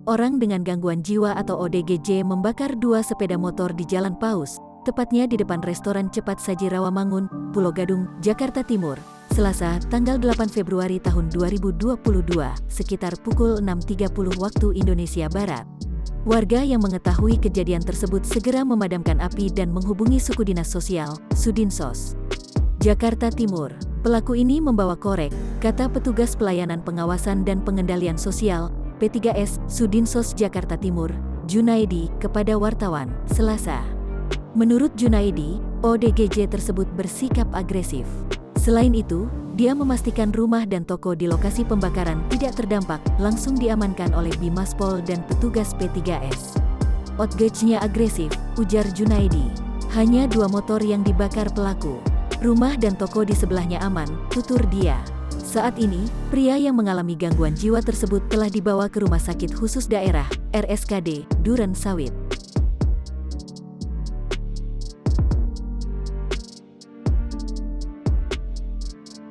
orang dengan gangguan jiwa atau ODGJ membakar dua sepeda motor di Jalan Paus, tepatnya di depan restoran cepat saji Rawamangun, Pulau Gadung, Jakarta Timur, Selasa, tanggal 8 Februari tahun 2022, sekitar pukul 6.30 waktu Indonesia Barat. Warga yang mengetahui kejadian tersebut segera memadamkan api dan menghubungi suku dinas sosial, Sudinsos, Jakarta Timur. Pelaku ini membawa korek, kata petugas pelayanan pengawasan dan pengendalian sosial, P3S, Sudinsos Jakarta Timur, Junaidi, kepada wartawan, Selasa. Menurut Junaidi, ODGJ tersebut bersikap agresif. Selain itu, dia memastikan rumah dan toko di lokasi pembakaran tidak terdampak, langsung diamankan oleh Bimaspol dan petugas P3S. ODGJ-nya agresif, ujar Junaidi. Hanya dua motor yang dibakar pelaku. Rumah dan toko di sebelahnya aman, tutur dia. Saat ini, pria yang mengalami gangguan jiwa tersebut telah dibawa ke Rumah Sakit Khusus Daerah, RSKD, Duren Sawit.